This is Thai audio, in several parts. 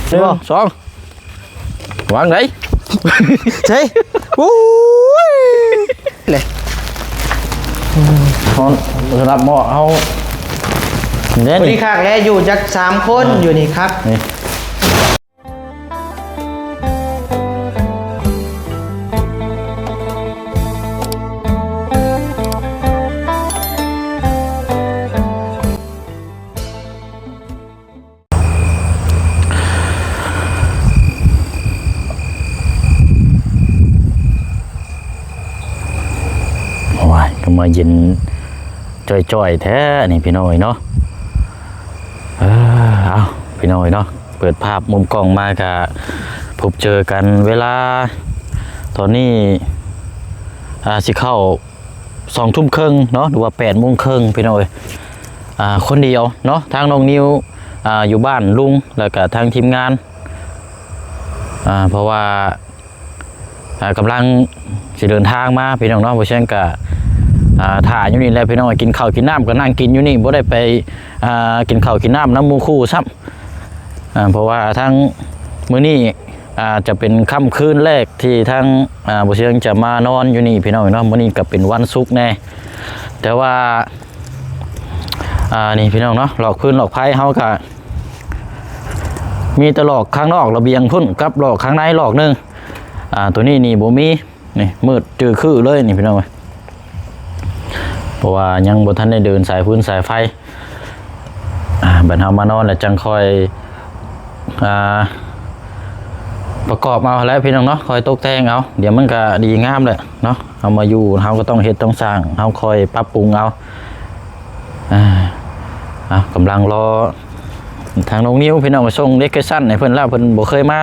1 2วางไหนใช่โอ้ยเลยสำหรับหม้อเอาเนี่ย วัน นี่ นี้ค่ะแกอยู่จัก3 คนอยู่นี่ครับก็มาเย็นจ่อยๆแท้นี่พี่น้อยเนาะเอาพี่น้อยเนาะเปิดภาพมุมกล้องมากะพบเจอกันเวลาตอนนี้สิเข้า2 ทุ่มครึ่งเนาะหรือว่า8 โมงครึ่งพี่น้อยคนเดียวเนาะทางน้องนิวอยู่บ้านลุงแล้วก็ทางทีมงานเพราะว่ากำลังสิเดินทางมาพี่น้องเนาะเพราะฉะนั้นก็ถ่ายอยู่นี่แหละพี่น้องกินข้าวกินน้ำก็นั่งกินอยู่นี่บ่ได้ไปกินข้าวกินน้ำน้ำมูคู่ซ้ำเพราะว่าทั้งมื้อนี้จะเป็นค่ำคืนแรกที่ทั้งบ่เชียงจะมานอนอยู่นี่พี่น้องเนาะมื้อนี้ก็เป็นวันศุกร์แน่แต่ว่านี่พี่น้องเนาะหลอกพื้นหลอกไผ่เฮาก็มีแต่หลอกข้างนอกระเบียงพุ่นกับหลอกข้างในหลอกนึงตัวนี้นี่บ่มีนี่มืดจืดคือเลยนี่พี่น้องเพราะว่ายังบ่ทันได้เดินสายพื้นสายไฟบัดเฮามานอนแล้วจังคอยประกอบเอาแล้วพี่น้องเนาะคอยตกแต่งเอาเดี๋ยวมันก็ดีงามเลยเนาะเอามาอยู่เฮาก็ต้องเฮ็ดต้องสร้างเฮาคอยปรับปรุงเอากำลังรอทางน้องนิ้วพี่น้องมาส่งเด็กสั้นให้เพิ่นแล้วเพิ่นบ่เคยมา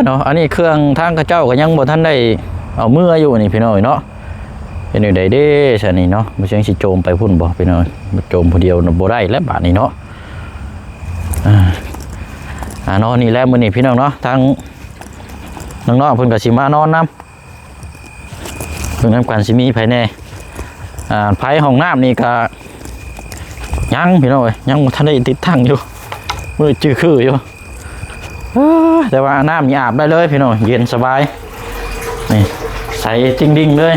เนาะอันนี้เครื่องทางกระเจ้าก็ยังบ่ทันได้เอามืออยู่นี่พี่น้อยเนาะเป็นอยู่ใดเด้ซะนี่เนาะบ่เชิงสิโจมไปพุ่นบ่พี่น้อยบ่โจมผู้เดียวบ่ได้แล้วบาดนี้เนาะนอนนี่แหละมื้อนี้พี่น้องเนาะทางน้องๆเพิ่นก็สิมานอนนำเพิ่นนำกันสิมีไผแน่ไผห้องน้ำนี่ก็ยังพี่น้อยยังบ่ทันได้ติดตั้งอยู่มือจื้อคืออยู่แต่ว่าน้ำนี่อาบได้เลยพี่น้อยเย็นสบายนี่ใส่จริงดิ่งเลย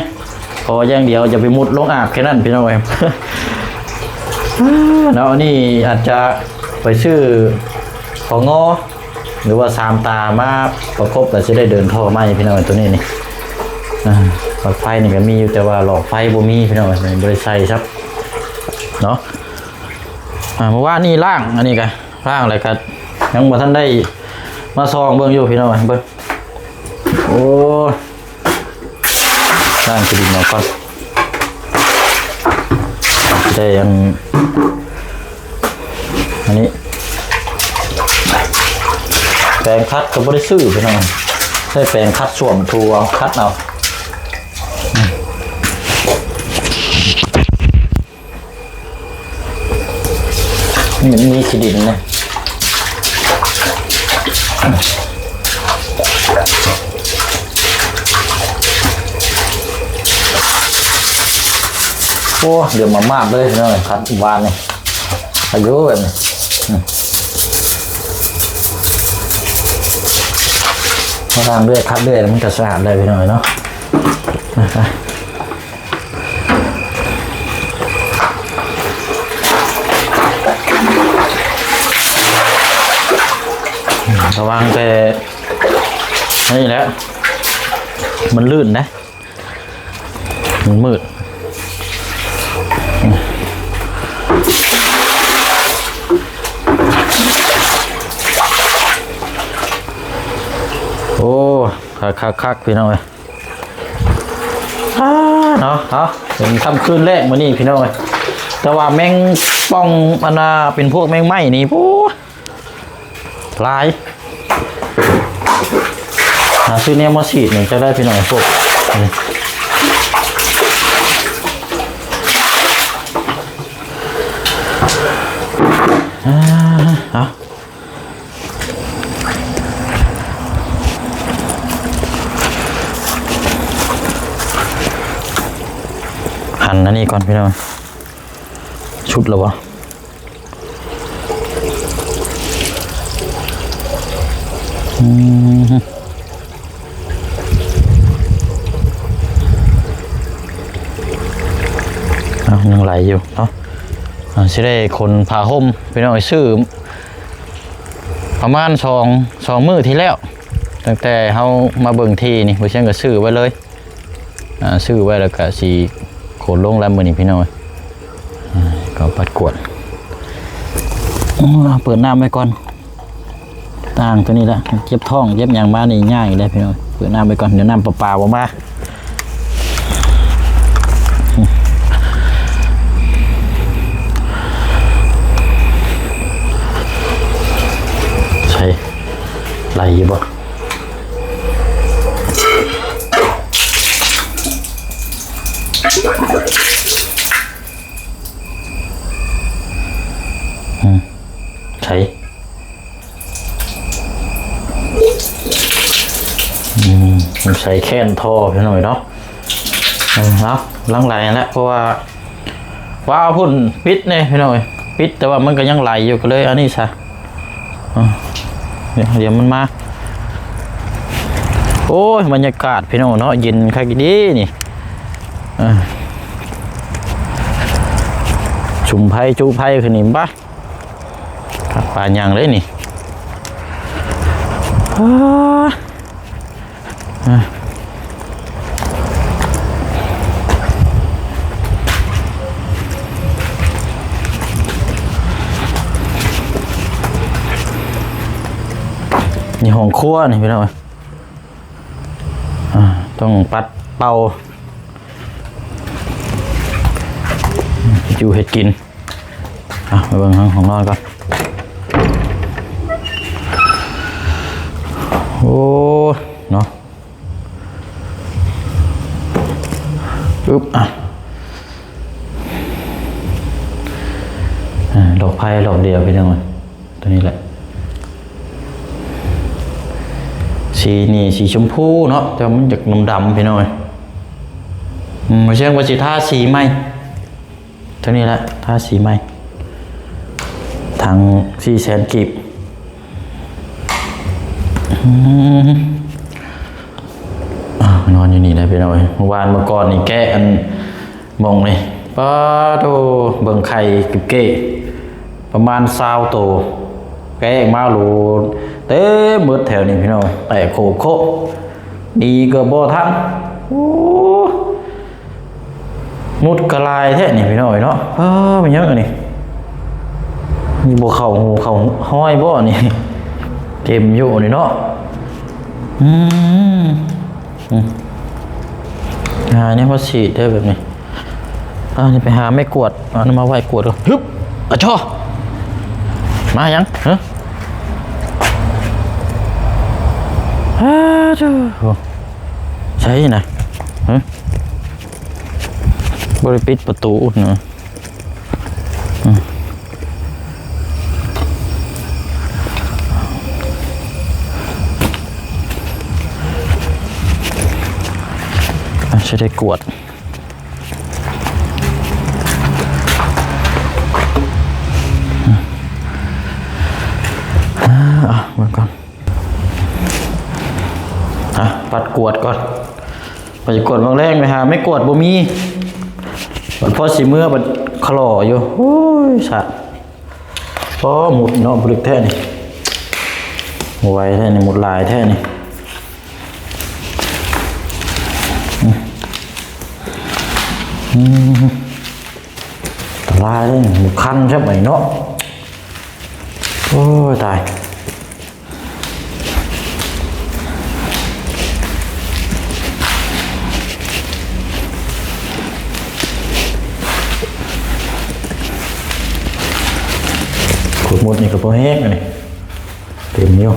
พออย่างเดียวจะไปมุดลงอาบแค่นั้นพี่น้อยแล้วนี่อาจจะไปซื้อของงอหรือว่า3 ตามาประกบแล้วจะได้เดินท่อไม้พี่น้อยตัวนี้นี่หลอดไฟนี่ก็มีอยู่แต่ว่าหลอดไฟบ่มีพี่น้อยบริใส่ครับเนาะเมื่อวานนี่ล่างอันนี้กันล่างอะไรกันยังบ่ทันได้มาซองเบิ่งอยู่พี่น้อยเบิ่งโอ้ล่างกระดิ่งมาก่อนได้อันนี้แปรงคัดก็บ่ได้ซื้อพี่น้องใช้แปรงคัดส่วมทูเอาคัดเอานี่มันมีขีดินนะโอ้เดี๋ยวมามากเลยพี่น้องคัดวานนี่อายุแบบนี้มาทำด้วยคัดด้วยมันจะสะอาดเลยพี่น้อยเนาะระวังแต่นี่แหละมันลื่นนะมันมืดโอ้คักพี่น้องเลยเนาะเป็นค่ำคืนแรกมื้อนี้พี่น้องเลยแต่ว่าแมงป่องมันเป็นพวกแมงไหม้นี่ปูลายซื้อเนี่ยมาฉีดหนึ่งจะได้พี่น้องพวกหั่นอันนี้ก่อนพี่น้องชุดหรอวะ ยังไหลอยู่เนาะสิได้คนผ่าห่มไปหน่อยซื้อประมาณสองมื้อที่แล้วตั้งแต่เฮามาเบิ่งที่นี่บ่เช่นก็ซื้อไว้เลยซื้อไว้แล้วก็สิโขนลงแล้วมื้อนี้พี่น้อยก็ปัดกวดเปิดน้ำไว้ก่อนต่างตัวนี้ละเจ็บท้องเจ็บหยังมานี่ง่ายเลยพี่น้อยเปิดน้ำไว้ก่อนเดี๋ยวน้ำเปล่าๆบ่มาใช่ไหลอยู่บ่ใช่มันใส่แค่นท่อไปหน่อยเนาะแล้วลังไหลแล้วเพราะว่าพุ่นปิดเนี่ยพี่หน่อยปิดแต่ว่ามันก็ยังไหลอยู่ก็เลยอันนี้ซะเดี๋ยวมันมาโอ้ยบรรยากาศพี่น้องเนาะเย็นคักดีนี่จุ่มไผ่จูไผ่ขึ้นนี่บ้าปลาย่างเลยนี่นี่ห้องครัวนี่พี่น้องต้องปัดเป่าอยู่เห็ดกินไปเบิ่งห้องนอนก่อนโอ้เนาะอึ๊บดอกไผ่ดอกเดียวพี่น้องตัวนี้แหละสีนี่สีชมพูเนาะแต่มันจากนมดำพี่น้อยไม่ใช่ว่าสีท่าสีไหมเท่านี้แหละท่าสีไหมทาง400,000 กีบนอนอยู่นี่เลยพี่น้อยเมื่อวานเมื่อก่อนนี่แกะอันมองเลยป้าโตเบิ่งไข่กับเก้ประมาณ20 ตัวแกะมาโหลเต้มืดแถวนี้พี่น้อยแต่โคดีก็บ่ทันโอ้มุดกระลายแท้นี่พี่น้อยเนาะมันเยอะนี่มีบ่เข่าห้อยบ่นี่เต็มอยู่นี่เนาะนี่พอฉีดได้แบบนี้นี่ไปหาไม่กวดเอามาไว้กวดก่อนฮึบชอมายังใช่นะบริปิดประตูเนาะจะได้กวดมาก่อนปัดกวดก่อนไปกวดบางแรงไปหาไม่กวดบ่มีพอสีเมื่อมันคลออยู่โอ้ยสะพอหมุดเนาะบริกแท้นี่ไวแท้นี่หมุดลายแท้นี่ลายเลยหมุดคันใช่ไหมเนาะโอ้ยตายขุดหมดนี่ก็พอแห้งเลยเต็มอยู่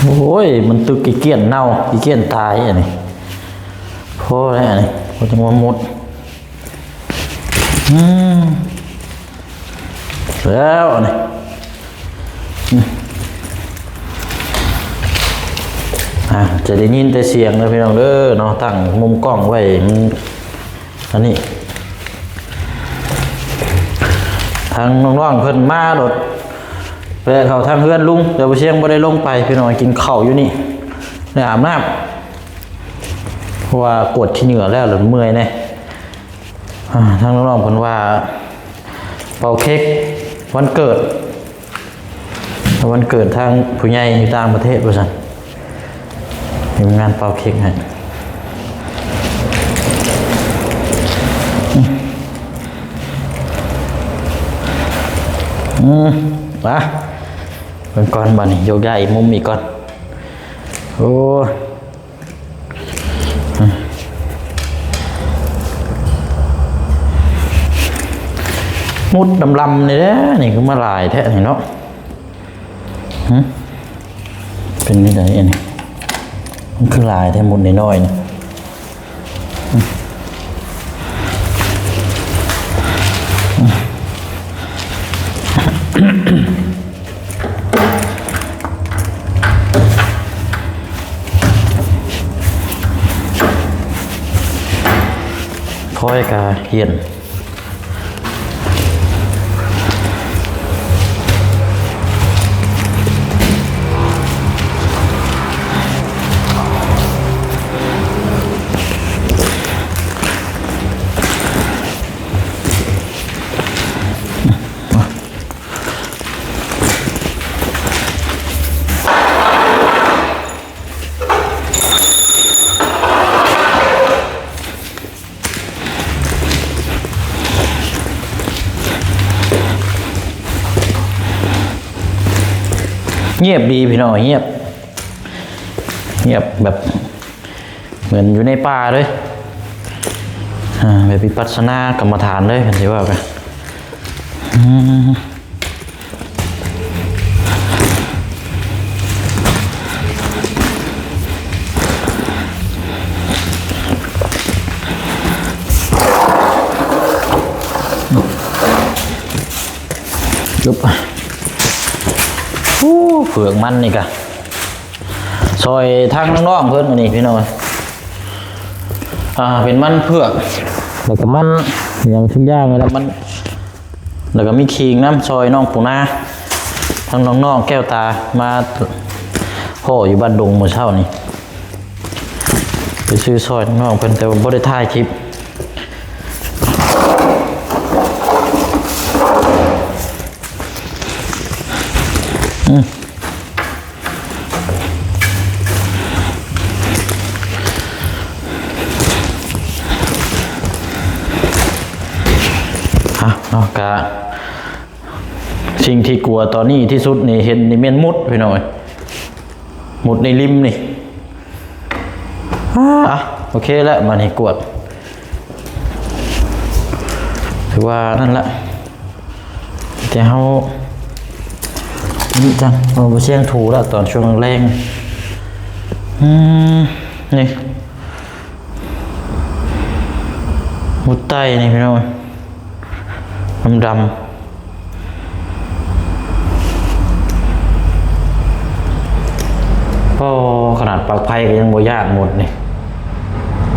โอ้ยมันตึกกี่เกี้ยนเน่ากี่เกี้ยนตายอันนี้พอแล้วอันนี้พอจะมาหมดแล้วอันนี้ จะได้ยินแต่เสียงเลยพี่น้องเด้อเนาะตั้งมุมกล้องไว้อันนี้ทางน้องๆเพิ่นมาโดดไปเขาทางเฮือนลุงเดี๋ยวบ่เชียงบ่ได้ลงไปพี่น้องกินข้าวอยู่นี่ได้อาบน้ำเพราะว่ากดที่เหนือแล้วหรือเมื่อยแน่ทางน้องๆเพิ่นว่าเป่าเค้กวันเกิดทางผู้ใหญ่อยู่ต่างประเทศว่าซั่นมีงานเป่าเค้กให้มาเป็นก้อนบันนี่โยกย้ายมุมอีกก่อนโอ้มุดลำๆนี่แหละนี่ก็มาลายแท้นี่เนาะเป็นนี่ได้ยังไงมันคือลายแท้มุดน้อยๆนี่ค่อยกาเหียนเงียบดีพี่น้องเงียบแบบเหมือนอยู่ในป่าเลยแบบวิปัสสนากรรมฐานเลยเห็นไหมว่าไปลุบเผือกมันนี่กะซอยทางน้องๆเพิ่นนี่พี่น้องเป็นมันเผือกแล้วก็มันอย่างทุกอย่างเลยแล้วมันแล้วก็มีขิงน้ำซอยน้องปูนาทางน้องๆแก้วตามาพ่ออยู่บ้านดงเมื่อเช้านี่ไปซื้อซอยน้องๆเพิ่นแต่ว่าบ่ได้ถ่ายคลิปเนาะกะสิ่งที่กลัวตอนนี้ที่สุดนี่เห็นนี่เมียนมุดพี่น้อยมุดในริมนี่โอเคแล้วมานี่กวดถือว่านั่นแหละแต่เฮานี่จังเราไปเชียงถูแล้วตอนช่วงแรงนี่มุดใต้นี่พี่น้อยดำก็ขนาดปลั๊กไฟก็ยังบ่ยากหมดนี่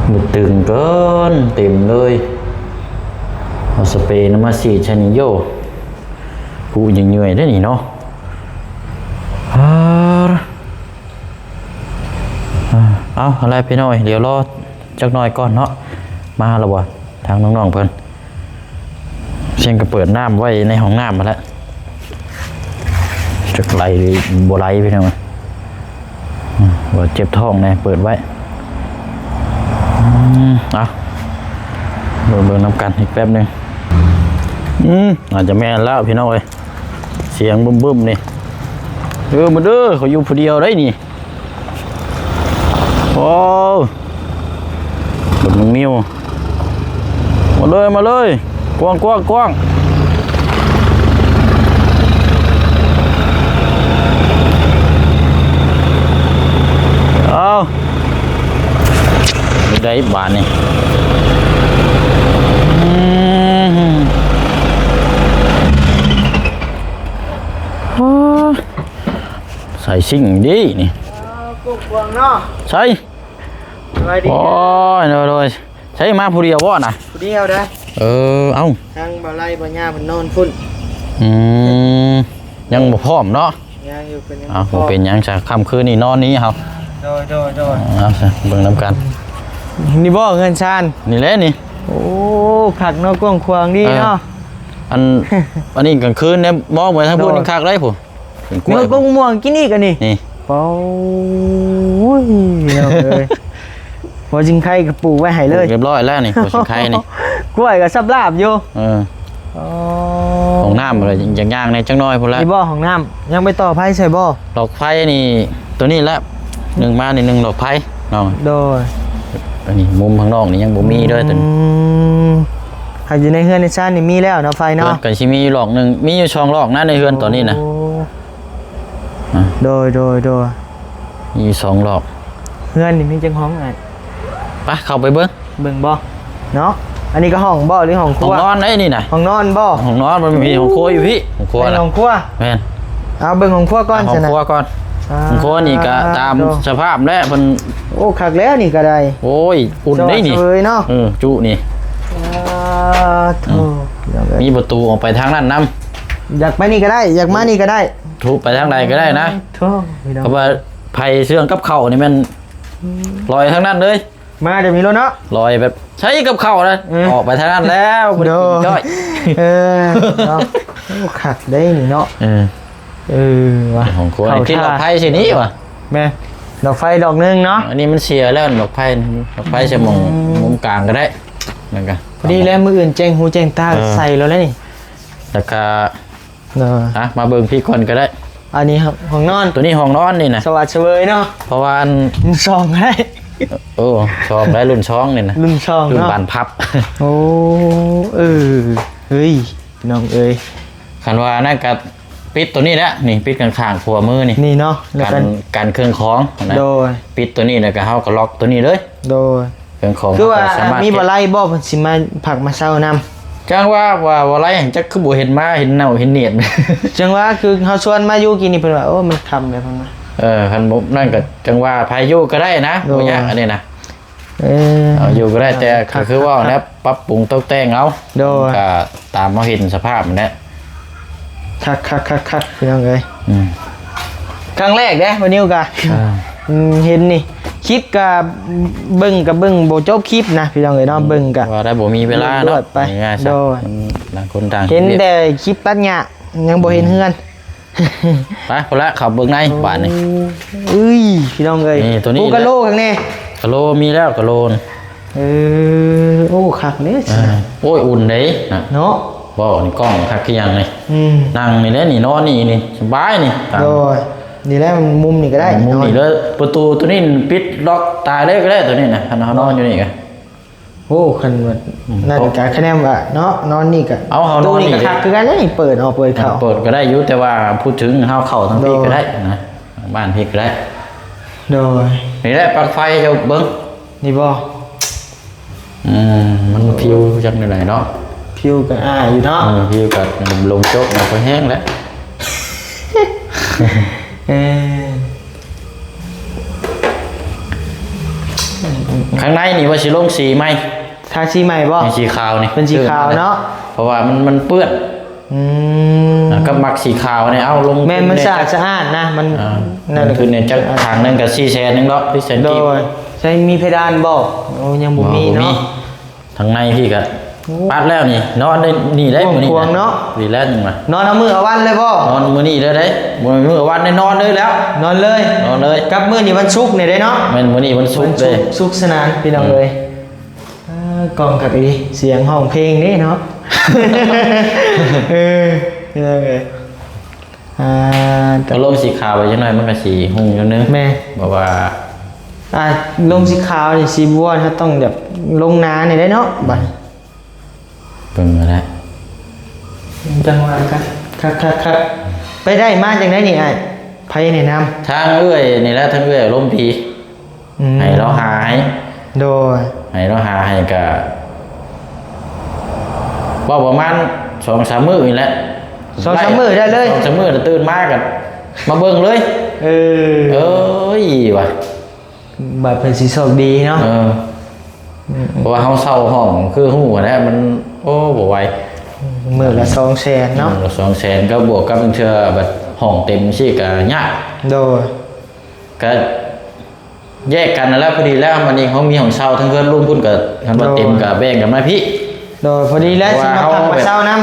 หมดตึงเกินเต็มเลยเอาสเปรย์น้ำมาสีชนิโยกูยังเหนื่อยได้นี่เนาะเอาอะไรพี่น้อยเดี๋ยวรอจักหน่อยก่อนเนาะมาแล้วบ่ทางน้องๆเพิ่นเชียงก็เปิดน้ำไว้ในห้องน้ำมาแล้วจะไหลหรือบ่ไหลพี่น้องว่าเจ็บท้องไงเปิดไว้เอาเบิ่งน้ำกันอีกแป๊บนึงอาจจะแม่นแล้วพี่น้องเอ้ยเสียงบึ้มๆนี่มาเด้อเขาอยู่ผู้เดียวได้นี่โอ้บึ้งนิ้วมาเลยกว้างเอาไม่ได้บานนี่ ใส่ซิ่งดินี่ กุ๊กวงเนาะ ใช่ สบายดี โอ้ยโดยใช้มาผู้เดียวบ่น่ะ ผู้เดียวเด้อ เอ้า ทางบ่ไล่บ่ย่าเพิ่นนอนพุ่น อืมยังบ่พร้อมเนาะ ย่าอยู่เพิ่นยัง บ่เป็นหยังจ้ะค่ำคืนนี่นอนนี้เฮา โดย เอาซะเบิ่งนํกัน นี่บ่เงินชาน นี่แหละนี่ โอ้คักเนาะกว้างขวางดีเนาะ อัน อันนี้กลางคืนเนี่ยมองไปทางพูด โดย นี่คักได้ผู้เป็นกล้วย เมื่อกุ้งม่วงกินอีกอันนี่ นี่ เป้าอุ้ยเอาเลยพอจิงไข่กับปลูกไว้ให้เลย เรียบร้อยแล้วนี่ผู้สิงไข่นี่ กล้วยกับซับลาบอยู่ อ๋อ อ๋อ ของน้ำอะไรย่างๆในจังน้อยพุ่นละ นี่บ่ของน้ำยังไปต่อไพ่ใส่บ่ ดอกไฟนี่ตัวนี้ละหนึ่งมานี่หนึ่งดอกไฟน้อง โดย อันนี้มุมข้างนอกนี่ยังบ่มีเลยตัวนี้ หากอยู่ในเฮือนในชาตินี่มีแล้วเนาะไฟ เฮือ เนาะ นก็สิมีอยู่หลอกหนึงมีอยู่ช่องหลอกนะในเฮือนตอนนี้นะ โอ้ อ่ะ โดย มีอยู่สองหลอก เฮือนนี่มีจังห้องไง ไปเข้าไปเบิ่ง เบิ่งบ่เนาะอันนี้ก็ห้องบ่หรือห้องค ห้ รั อง วน อนไอ้นี่น่ะ ห้องนอนบ่ ห้องนอนมันมีห้องครัวอยู่พี่ห้องครัว เป็น น่ะ ห้องครัว แม่น เอาเบิ่งห้องครัวก่อน ห้อง ซะนะ ครัวก่อนห้องครัวนี่ก็ตามสภาพแล้วเพิ่น โอ้คักแล้วนี่ก็ได้ โอ้ยอุ่นได้นี่ สวัสดีเนาะ จุนี่ โธ่ มีประตูออกไปทางนั้นนํ อยากไปนี่ก็ได้ อยากมานี่ก็ได้ ทุบไปทางใดก็ได้นะ โธ่พี่น้อง เพราะว่าไผ่เสื่องกับเข่าวนี่มันลอยทางนั้นเลย มาเดี๋ยวมีรถเนาะ ลอยแบบใช้กับเข่าวนะ เออ ออกไปทางนั้นแล้วบ่ได้กินจ้อย เออเนาะโอ้คักได้นี่เนาะ เออ ว่ะ ของครัวนี่ที่ดอกไผ่สินี้ว่ะ แม่ดอกไฟดอกหนึงเนาะ อันนี้มันเสียแล้วดอกไผ่จะมองมุมกลางก็ได้นั่นก็ พอดีแล้วมืออื่นแจ้งหูแจ้งตาใส่แล้วนี่ แล้วก็ เนาะ มาเบิ่งพี่ก่อนก็ได้ อันนี้ครับห้องนอน ตัวนี้ห้องนอนนี่นะ สวัสดิ์เฉวยเนาะ เพราะว่าอัน รุ่นซองได้ โอ้ชอบได้รุ่นช่องนี่นะ รุ่นซอง รุ่น เนาะ บานพับ โอ้เเฮ้ยพี่น้องเอ้ย คันว่านั่นก็ปิดตัวนี้แหละนี่ปิดข้างๆขัวมือนี่ นี่เนาะแล้ว กา กั ร น การเครื่องของนะ โดย ปิดตัวนี้แล้วก็เฮาก็ล็อกตัวนี้เลย โดย เครื่องของ คือว่า สามารถ มีบ่ เก็บ ไล่บ่เพิ่นสิมาผักมาเซานำ จ้างว่าไรจักคือบ่เห็นมาเห็นเน่าเห็นเนียด จังว่าคือเฮาชวนมาอยู่กินนี่เพิ่นว่าโอ้มันคำเลยเพิ่นว่า คันบ่นั่นก็จังว่าพายุก็ได้นะ โดย บ่ยากอันนี้นะ เออ เอาอยู่ก็ได้แต่ก็คือว่าแล้วปรับปรุงตกแต่งเอา โดย ก็ตามมาเห็นสภาพมันแหละ คักพี่น้องเอ้ย อืม ครั้งแรกเด้วันนี้กะเห็นนี่คลิปกับเบิ่งบ่จบคลิปนะพี่น้องเอ้ยเนาะเบิ่งกะ ว่าได้บ่มีเวลา โด เนาะ ดไป ง่ายๆซะ โดด มันต่างคนต่าง เห็น รียก แต่คลิปตัดหญ้ายังบ่เห็นเฮือน ไปพอละขับเบิ่งในบ้านนี่ เอ้ยพี่น้องเอ้ย นี่ตัวนี้ โอ้กะโลข้างใน กะโลมีแล้วกะโลน โอ้คักเด้ โอ้ยอุ่นเด้นะ เนาะ บ่นี่กล้องคักคือหยังนี่ นั่งนี่แหละนี่นอนนี่สบายนี่ตาม โดยนี่แหละมุมนี่ก็ได้ มุมนี่เลยประตูตัวนี้ปิดล็อกตายเลยก็ได้ตัวนี้นะคันเฮานอนอยู่นี่ก็ โอ้คันว่านั่นกะคะแนนว่าเนาะนอนนี่กะ เอาเฮานอนนี่ ตู้ก็คักคือกันเด้นี่เปิดออกเปิดเข้า เปิดก็ได้อยู่แต่ว่าพูดถึงเฮาเข้าทางพี่ก็ได้นะบ้านพี่ก็ได้ โดย นี่แหละปลั๊กไฟเจ้าเบิ่ง นี่บ่ มันผิวจังได๋เนาะ ผิวก็อยู่เนาะ ผิวก็ลงโจกแล้วก็แห้งแล้ว เออ ข้างในนี่ว่าสิลงสีไหม ทาสีใหม่บ่ มีสีขาวนี่ เป็นสีขาวเนาะ เพราะว่ามันเปื้อน อืม ก็มักสีขาวเนี่ยเอาลง แม่นมันสะอาดสะอาดนะมัน นั่นคือเนี่ยจะทางนึงกับ400,000นึงเนาะที่เซน โด ติ ยใช้มีเพดานบ่โอ้ยังบ่มีเนาะ ทางในพี่ก็ปัดแล้วนี่นอนได้นี่ได้มื้อนี้ ควงเนาะ ดีแล้วจังว่าน อนเอามือเอาวันเลยบ่ นอนมื้อนี้ได้มื้อวันได้นอนเลยแล้ว นอนเลย นอนเลย กับมื้อนี้วันศุกร์นี่ได้เนาะ แม่นมื้อนี้วันศุกร์เลย สุขสนานพี่น้องเอ้ยกล่องคักอีเสียงห้องเพลงนี่เนาะ พี่น้องเอ้ยก็ลงสีขาวไปจังหน่อยมันก็สีหุ่งอยู่นึง แม่ บอกว่า ลงสีขาวนี่สีบัวถ้าต้องแบบลงนาเนี่ยได้เนาะบัด เบิ่งมาแล้ว จังหวะครับไปได้มาจังได้นี่ไอ้ไผแนะน ทางเอื้อยนี่แหละทางเอื้อยลมดี ำ ให้เราหาให้ โดย ให้เราหาให้ก็บอกประมาณ2-3 มื้อนี่แหละ 2-3 มื้อได้เลย 2-3 มื้อตื่นมากันมาเบิ่งเลย เออ เอ้ยว่ะ บัดเพิ่นสิโชคดีเนาะ เพราะว่าเฮาเช่าห้องคือฮู้นะมันโอ้บ่ไหว มื้อละ200,000เนาะ ละ200,000ก็บวกกับเทื่อแบบห้องเต็มสิก็ยาก โดย ก็แยกกันนั่นแหล้วพอดีแล้วมันเองเขามีของเช่าทั้งเพื่อนร่วมพุ่นกับคันว่าเต็มกับแบ่งกันมาพี่ โดยพอดีแล้วสิมาพักมาเช้านํ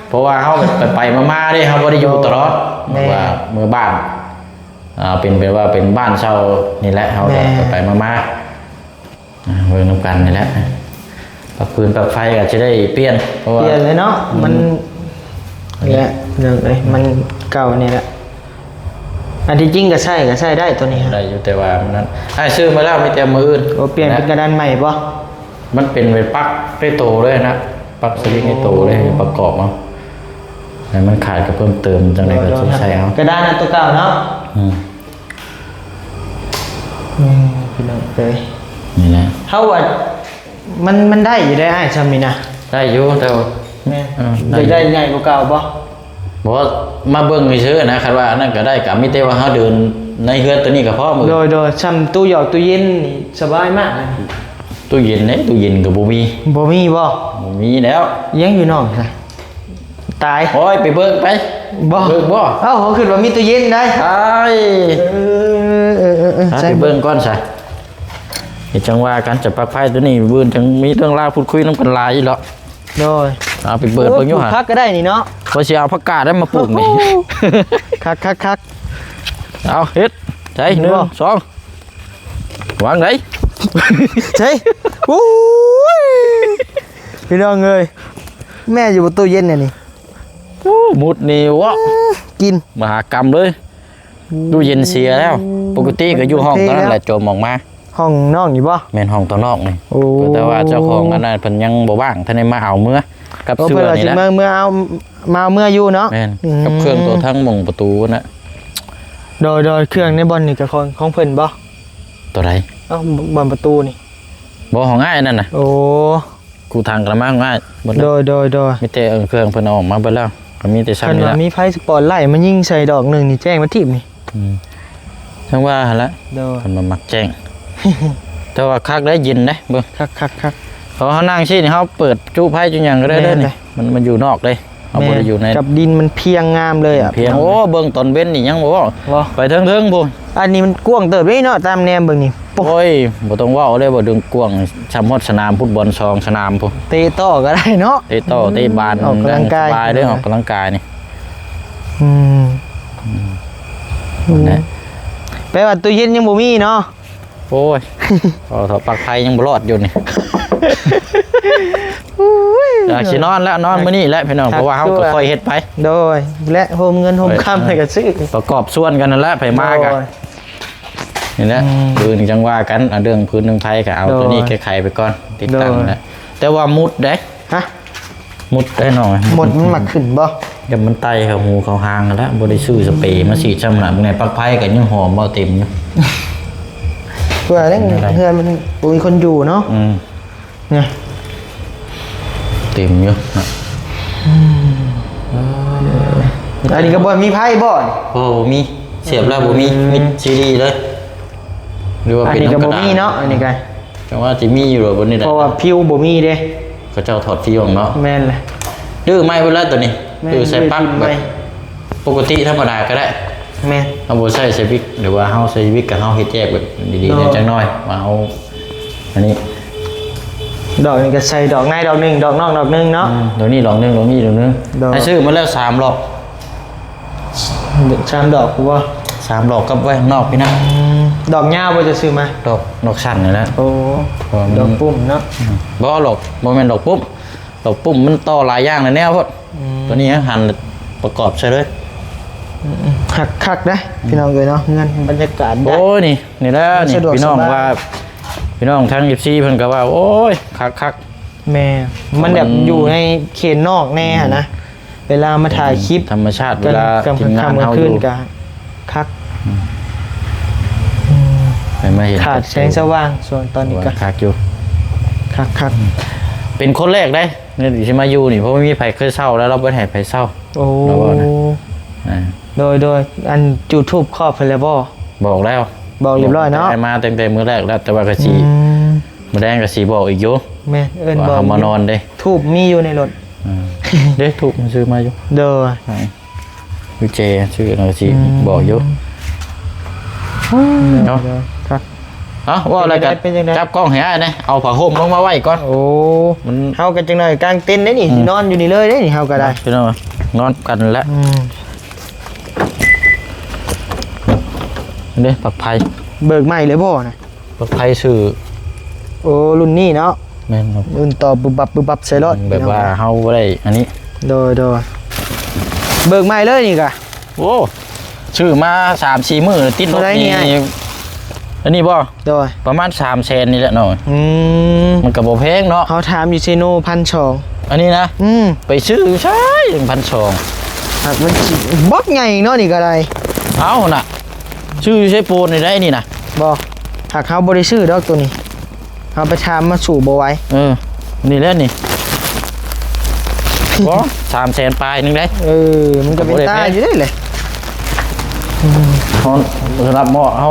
เพราะว่าเขาไปมาๆเด้เขาบ่ได้อยู่ตลอด แม่ ว่ามือบ้านเป็นว่าเป็นบ้านเช่านี่แหละเขา แม่ ไปมาเบิ่งนํกันนี่แหละปลั๊กฟืนปลั๊กไฟก็จะได้เปลี่ยนเพราะว่า เปลี่ยนเลยเนาะมันนี่แหละเรื่องเลยมันเก่านี่แหละอันที่จริงก็ใช่ได้ตัวนี้ ได้อยู่แต่ว่ามันนั้นไอ้ซื้อมาแล้วมีแต่มืออื่น โอ้เปลี่ยนเป็นกระดานใหม่ป่ะ มันเป็นปลั๊กได้โตเลยนะปลั๊กสวิตช์ได้โตเลยประกอบเอาแต่มันขาดก็เพิ่มเติมจังไดก็ต้องใช้เอา กระดานอันตัวเก่าเนาะพี่น้องเลย นี่แหละ เท่าว่ามันได้อยู่ได้ไอ้ชามินะ ได้อยู่แต่ว่า แม่ ได้ ได้ใหญ่กว่าเก่าป่ะ บอกว่ามาเบิ่งเฉยๆนะคันว่าอันนั่นก็ได้ก็มีแต่ว่าเฮาเดินในเฮือนตัวนี้ก็พอมือ โดยซ้ำตู้หยอกตู้เย็นนี่สบายมากเลย ตู้เย็นเนี่ยตู้เย็นก็บ่มี บ่มีบ่ บ่มีแล้ว ยังอยู่นอกเลยตาย โอ้ยไปเบิ่งไป บ่ เบิ่งบ่ เอ้าเขาขึ้นว่ามีตู้เย็นได้ ไอ้ ใช่ ไปเบิ่งก่อนซะเดี๋ยวจังว่ากันจะปลั๊กไฟตัวนี้เบิ่งจังมีเรื่องราวพูดคุยนำกันหลายอีหรอก โดย เอาไปเบิ่งอยู่ ปลูก หั่น พักก็ได้นี่เนาะ ว่าสิเอาผักกาดได้มาปลูกนี่ คัก เอาเฮ็ดใจ เห็นบ่ 1 2วางไหน ใช่โอ้ยพี่น้องเอ้ยแม่อยู่บนตู้เย็นเนี่ยนี่ โอ้มุดนี่วะ กิน มหากรรมเลยตู้เย็นเสียแล้ว ปกติก็อยู่ห้องตอนนั้นแหละจมออกมา ห้องน้องอยู่ป่ะ แม่นห้องตัวนอกนี่ โอ้ แต่ว่าเจ้าของอันนั้นเพิ่นยังบ่ว่างท่านได้มาเอาเมื่อกับ เพื่ เสื้อ อนเรา นี่ สิ แหละ เมื่อเอามาเมื่ออยู่เนาะ แม่นกับเครื่องตัวทั้งมงประตูน่ะ โดยเครื่องในบอลนี่กับของเพิ่นป่ะ ตัวใด เอ้าบอลประตูนี่ บ่ของง่ายนั่นน่ะ โอ้ กูทางกระมังง่ายบ่ โดย มีแต่เครื่องเพิ่นเอาออกมาเบิดแล้วก็มีแต่ซ้ํ เพิ่น นี่ ว่า ละ มีไฟสปอร์ตไลท์มันยิงใส่ดอกหนึ่งนี่แจ้งมาทิ่มนี่ ทั้งว่าหั่นละ โดย เพิ่นมามักแจ้ง แต่ว่าคักได้ยินเด้เบิ่ง คัก เพราะเขานั่งชี้นี่เขาเปิดจู้ไพ่จุหยังก็ได้เลยนี่มันอยู่นอกเลยเขาบ่ได้อยู่ใน กับดินมันเพียงงามเลยอ่ะ เพียงโอ้เบิ่งตอนเว้นนี่ยังบ่ บ่ ไปเทิงๆพุ่น อันนี้มันกว้างเติบได้เนาะตามแนมเบิ่งนี่ปุ๊บ โอ้ยบ่ต้องเว้าเลยบ่ดึงกว้างชำฮอดสนามฟุตบอล2สนามพุ่น เตะต่อก็ได้เนาะ เตะโต้เตะบาน ออกกำลังกาย สบายเด้อออกกำลังกายนี่ นะ แปลว่าตู้เย็นยังบ่มีเนาะ โอ้ยเอาถอดปลั๊กไฟยังบ่รอดอยู่นี่อยากสินอนแล้วนอนมื้อนี้แหละพี่น้องเพราะว่าเฮาก็ค่อยเฮ็ดไป โดยและโฮมเงินโฮมคำให้ก็ซื้อ ประกอบส่วนกันนั่นแหละไผมากัน โดย นี่แหละปืนจังว่ากันเอาเรื่องพื้นเรื่องไทยก็เอาตัวนี้ โดย ไขไปก่อนติดตั้ง โดย แล้วแต่ว่ามุดได้ ฮะ มุดได้หน่อย หมดมันมาขึ้นบ่ เดี๋ยวมันไตเขาหูเขาหางกันแล้วบ่ได้ซื้อสเปรย์มาฉีดจำหน่ะมื้อไหนปลั๊กไฟก็ยังหอมบ่เต็มอยู่ เพื่อเล่นเพื่อนมันบ่มีคนอยู่เนาะ เนี่ย เต็มอยู่นะ อันนี้ก็บ่มีไพ่บ่นี่ โอ้มีเสียบแล้วบ่มีมิดซีดีเลยหรือว่า อัน เป็น นี้ก็ น้ำก บ่ ระดาษ มีเนาะอันนี้ก็ แต่ว่าสิมีอยู่หรอบนนี้แหละ เพราะว่าผิวบ่มีเด้ เขาเจ้าถอดฟิวของเนาะ แม่นเลย ดื้อไหม่เวลาตัวนี้ แม่น ดื้อใส่ปลั๊ก ดื้อ แบ ไหม้ บปกติธรรมดาก็ได้ แม่น เอาบ่ใส่ใส่วิกหรือว่าเฮาใส่วิกกับเฮาเฮ็ดแยกแบบดีๆเนี่ยจังน้อยมาเอาอันนี้ ดอกนี้ก็ใส่ดอกในดอกหนึงดอกนอกดอกหนึงเนาะ เดี๋ยวนี้ลองนึงลองนี้ลองนึง ดอก ให้ซื้อมาแล้ว3รอบ ชามดอกกูว่า 3รอบกับไว้ข้างนอกพี่นะ ดอกหญ้าบ่จะซื้อมา ดอกสั้นนี่แหละ โอ้ เพราะมัน ดอกปุ่มเนาะ บ่หรอกบ่แม่นดอกปุ๊บดอกปุ๊บมันต่อหลายอย่างเลยแนวพดตัวนี้หั่นประกอบใช่เลย หักคักนะพี่น้องเลยเนาะเงินบรรยากาศได้ โอ้ยนี่แหละนี่ สะดวก พี่น้อง สบาย ว่าพี่น้องทั้ง14เพิ่นก็ว่าโอ้ยคัก แม่มันแบบอยู่ในเขตนอกแน่อะนะเวลามาถ่ายคลิป ธรรมชาติเวลา กัน ทีมงาน ค่ำกลาง เฮาอ คืน ยู่ กันคัก ไม่เห็น ขาดแสงสว่างส่วนตอนนี้ก็ คักอยู่ คัก เป็นคนแรกได้เนี่ยที่มาอยู่นี่เพราะไม่มีไผเคยเช่าแล้วเราบ่ให้ไผเช่า โอ้ แล้วก็นะ อ่า โดยอันจูทูบครอบเพิ่นแล้วบ่ บอกแล้ว บอกเรียบร้อยเนาะ ได้มาตั้งแต่มื้อแรกแล้วแต่ว่ากะสิ อืม มื้อแดงกะสิบอกอีกอยู่ แม่นเอิ้น ว่า บอก เฮามานอนเด้ ทูบมีอยู่ในรถ เด้ถูกมันซื้อมาอยู่ โดย อยู่เจชื่ออะไรสิบอกอยู่เนาะ ครับ ว่าอะไรกัน เป็นยังไง จับกล้องให้ได้นะเอาผ้าห่มลงมาไว้ก่อน โอ้ มัน เฮากันจังได๋กลางเต็นท์ได้นี่สินอนอยู่นี่เลยได้นี่เฮาก็ได้ พี่น้องนอนกันแล้ว อืม เด้ปักไผ่ เบิกใหม่เลยบ่นะ ปักไผ่ชื่อ โอ้รุ่นนี้เนาะ แม่นครับ รุ่นต่อบึบบับใส่รถ แบบว่าเฮาบ่ได้อันนี้ โดยเบิกใหม่เลยนี่กะ โอ้ชื่อมา 3-4 มื้อติดรถ เท่าไหร่เนี่ นี่ ย อันนี้บ่ โดย ประมาณ300,000นี่แหละเนาะ อืม มันก็บ่แพงเนาะ เฮาถามอยู่เซโน1,200 อันนี้นะ ไปซื้อใช่1,200 หากมันสิบักใหญ่เนาะนี่ก็ได้ เอาน่ะชื่อใช้ปูนนี่ได้นี่นะ บ่หากเฮาบ่ได้ซื้อดอกตัวนี้เฮาไปถามมาสู่บ่ไหว้ นี่แหละนี่ บ่300,000ปลายนึงได้ มันก็เป็นตาอยู่ได้เลย เขาสำหรับหม้อเอา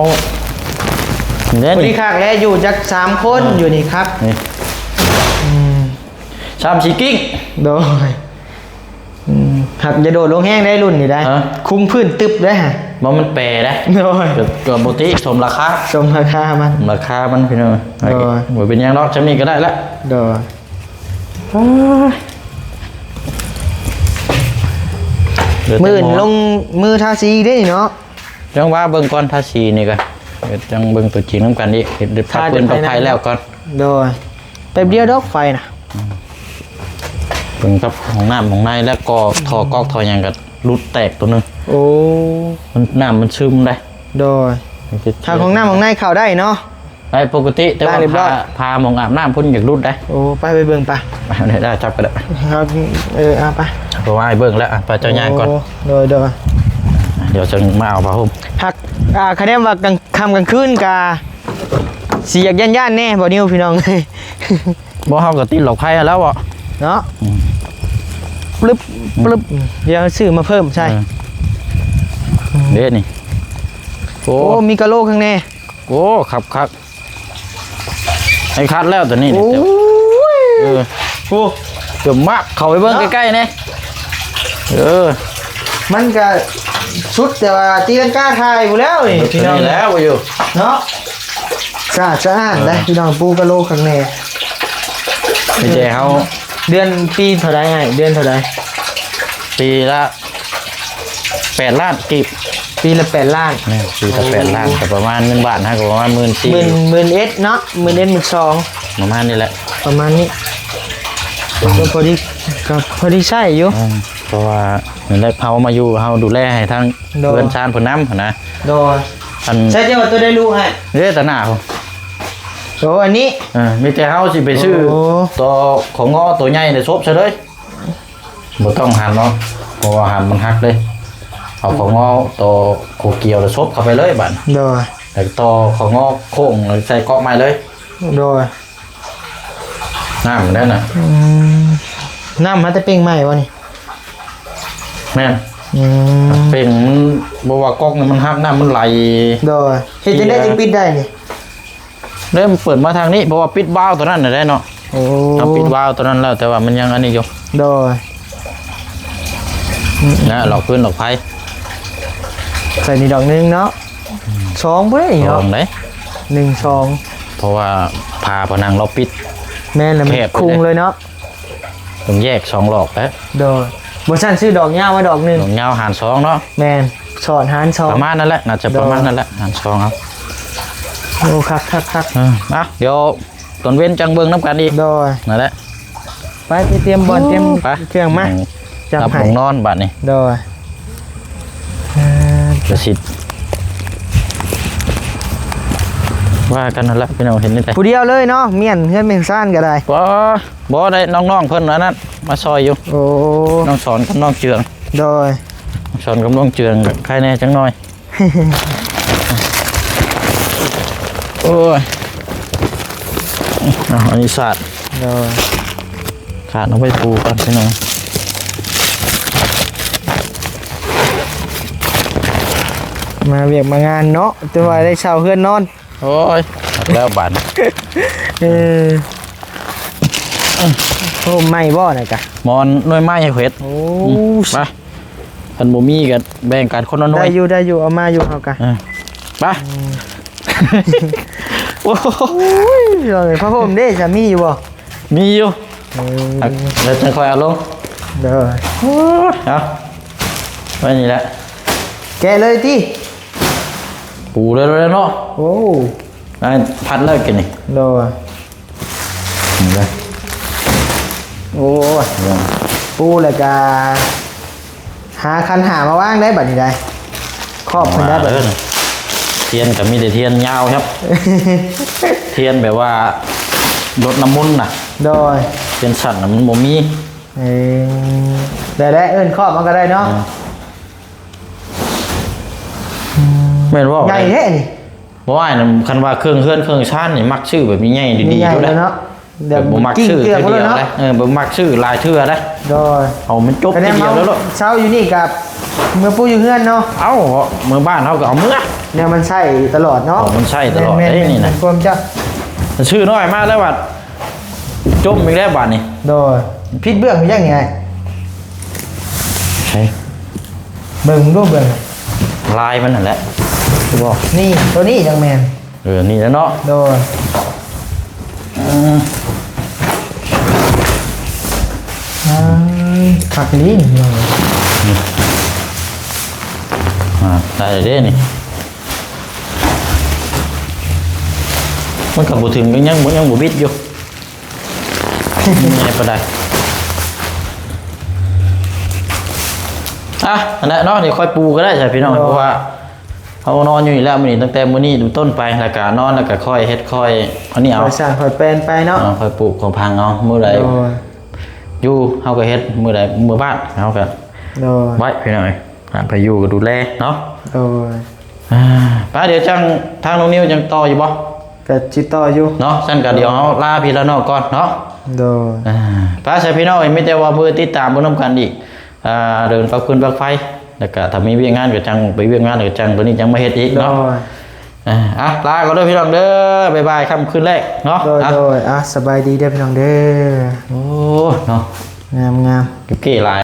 เนี่ย พอดี นี่ คักแล้วอยู่จัก3คนอยู่นี่ครับ นี่3-4กิ้ง โดยหักจะโดดลงแห้งได้รุ่นนี่ได้ ฮะ คุ้มพื้นตึบได้ฮะ บ่มันแปรได้ โดย เกือบปกติสมราคา สมราคามัน ราคามันพี่น้อง โอ้ย บ่เป็นหยังเนาะจำนี้ก็ได้ละ โดยหมื่นลงมือทาสีได้เนาะ จังว่าเบิ่งก่อนทาสีนี่ก็เดี๋ยวจังเบิ่งตัวจริงนํกันดิเดี๋ยวพักปืนพักไฟแล้วก่อน โดยแป๊บเดียวดอกไฟนะ เบิ่งกับของน้ำของในแล้วก็ทอกอกทอหยังก็รุดแตกตัวหนึง โอ้ มันน้ำมันซึมได้ โดยทางของน้ำของในเข้าได้เนาะ ได้ปกติแต่ว่า ได้เรียบร้อย พาหมองอาบน้ำพ่นอยากรุดได้ โอ้ไปเบิ่งไป ได้จับก็ได้ เอาเอาไป เพราะว่าไอ้เบิ่งแล้วไปเจ้าย่างก่อน โดย เดี๋ยวจะมาเอาผ้าห่ม หักคะแนนว่ากลางค่ำกลางคืนกาเสียกย่านแน่บ่นิวพี่น้อง บ่เฮาก็ติดหลอกไผ่แล้วบ่ เนาะปลึบเดี๋ยวซื้อมาเพิ่มใช่ เด้นี่โอ้ โอ้มีกะโหลกข้างใน โอ้ครับไอ้คัดแล้วตัวนี้ โอ้ นี่ ยโอ้ เกือบมากเข้าไปเบิ่งใกล้ๆนี่มันก็ชุดแต่ว่าตีลังกาไทยอยู่แล้วนี่พี่น้อง นี่แล้วอยู่ เนาะสะอาดได้พี่น้องปูกะโหลกข้างใน ไม่ใช่เฮา เดือนปีเท่าไรไงเดือนเท่าไร ปีละ8ล้านกีบ ปีละ8 ล้าน นี่ปีละ8ล้านก็ประมาณเงินบาทฮะก็ประมาณ หมื่นเอสเนาะ12,000 ประมาณนี้แหละ ประมาณนี้ก็พอดีก็พอดีใช่อยู่ เพราะว่าเหมือนได้เฮามาอยู่เฮาดูแลให้ทั้ง โดย เพื่อนชานเพิ่นนำนะ โดย อัน ใช่เจ้าตัวได้รู้ให้ เด้อตาหน้าผม โอ้อันนี้ มีแต่เฮาสิไปซื้อ โอ้ ตัวของงอตัวใหญ่ในซบซะเลยบ่ต้องหั่นเนาะเพราะว่าหั่นมันหักเลยเอาของงอตัวโคเกียวแล้วซบเข้าไปเลยบัด โดย แล้วต่อของงอโค้งแล้วใส่ก๊อกไม้เลย โดย น้ำมันนั่นน่ะ น้ำมันจะเป่งใหม่วะนี่ แม่น อืม เป็นมันบ่ว่าก๊อกนี่มันหักน้ำมันไหล โดยเฮ็ดจะได้จะปิดได้นี่ เริ่มเปิดมาทางนี้เพราะว่าปิดวาล์วตัวนั้นน่ะได้เนาะ โอ้ เอาปิดวาล์วตัวนั้นแล้วแต่ว่ามันยังอันนี้อยู่ โดย นะหลอกพื้นหลอกไฟ ใส่นี่ดอกหนึงเนาะ2บ่ได้นี่ ลอ เนาะ งได้ 1 2 เพราะว่าพาผนังเราปิด แม่นแล้วมัน แคบไปเลย คุงเลยเนาะ ต้องแยก2หลอกแล้ว โดยบ่ซั่นซื้อดอกยาวมาดอกหนึง หลอกยาวหาร2เนาะ แม่นสอนหารสอ ป ง ระมาณนั่นแหละน่าจะประมาณนั่นแหละหาร2ครับ โอ้คัก เดี๋ยวตอนเว้นจังเบิ่งน้ำกันอีก โดย นั่นแหละ ไปเตรียมบอลเตรียม ไป เครื่องมาจับ รับ ให้ ของนอนบัดนี้ โดย จะสิว่ากันนั่นแหละพี่น้องเห็นนี่แต่ ผู้เดียวเลยเนาะเมียนเพื่อนเมียนซ่านก็ได้ บ่ได้น้องๆเพิ่นอันนั้นมาซอยอยู่ โอ้ น้องสอนกับน้องเจือง โดย น้องสอนกับน้องเจืองกับใครแน่จังหน่อย โอ้ยเอาอันนี้สาด โดย ขาดเอาไปปูกันพี่น้อง มาเวียกมางานเนาะแต่ว่าได้เช่าเฮือนนอน โอ้ยแล้วบาด เออโอ้ไม่บ่น่ะกะ มอนหน่วยไม้ให้เฮ็ด โอ้ ไปคันบ่มีก็แบ่งกันคนละหน่ว ได้ ย อยู่เอามาอยู่เฮากะ ไปโอ้ อุ้ยเลยพระผมเด้จะมีอยู่บ่ มีอยู่ เออ แล้วจะค่อยเอาลง เด้อ เอาไว้นี่แหละ แกะเลยติ ปูเลยเนาะ โอ้ อันพัดเลิกกินนี่ โดย นี่เลย โอ้ยปูแล้วก็หาคันหามาวางได้บัดนี้ได้ครอบเพิ่นได้บัด เอิ้ นี้ นเทียนก็มีแต่เทียนยาวครับ เทียนแบบว่าลดน้ำมุนต์น่ะ โดย เทียนสั่นน่ะมันบ่มี เออได้เอิ้นครอบมันก็ได้เนาะ แม่นว่า ใหญ่แท้นี่ บ่ว่าน่ะคันว่าเครื่องเฮือนเครื่องชานนี่มักชื่อแบบมีใหญ่ดี ใหญ่ ๆอยู่ เล แล้ ยว เนาะ แบบบ่มักชื่อ เกลื เทื่ อ อ หมด เดี เลย ยว เนาะ เลยบ่มักชื่อหลายเทื่อได้ โดย เอามันจบ คะแน ที น เดียวแล้วลูก เช้าอยู่นี่กับเมื่อปูอยู่เฮือนเนาะ เอ้าเมื่อบ้านเฮาก็เอาเมื่อ เนี่ยมันใช่ตลอดเนาะ อ๋อมันใช่ตลอด แม่ๆ เอ้ยนี่นะ ความจะ ชื่อน้อยมากแล้วบัดจมอีกแล้วบัดนี่ โดยพิษเบื้องมีอย่างไง ใช่ เบิ่งรูปเบิ่ง ลายมันนั่นแหละคือบอก นี่ตัวนี้จังแมน นี่แล้วเนาะ โดย ขักลิ้นเลย ได้เลยเด้นี่มันกับบุถึงยังบุบิดอยู่ไม่เป็นไรอันนั้นเนาะเดี๋ยวค่อยปูก็ได้ใช่พี่น้องเพราะว่าเขานอนอยู่นี่แล้วมื้อนี้ตั้งแต่มื้อนี้ดูต้นไปแล้วก็นอนแล้วก็ค่อยเฮ็ดค่อยอันนี้เอา คอยสั่งคอยเป็นไปเนาะ ค่อยปลูกของพังเอามื้อใด โดย อยู่เฮาก็เฮ็ดมื้อใดมื้อบ้านเฮาก็ โดย ไว้พี่น้อยไปอยู่ก็ดูแลเนาะ โดย ป้าเดี๋ยวจังทางน้องนิวจังต่ออยู่บ่ กับจิตต่ออยู่ เนาะซั่นก็เดี๋ยวเฮาลาพี่ละน้องก่อนเนาะ โดย ป้าใส่พี่น้องมีแต่ว่าเพื่อติดตามบ่นำกันอีกเดินปักพื้นปักไฟแล้วก็ถ้ามีเวียกงานก็จังไปเวียกงานก็จังตัวนี้จังมาเฮ็ดอีก โด เนาะ ย ลาก็เด้อพี่น้องเด้อบ๊ายบายค่ำคืนแรกเนาะ โดยโดยสบายดีเด้อพี่น้องเด้อ โอ้เนาะ งาม เก๋หลาย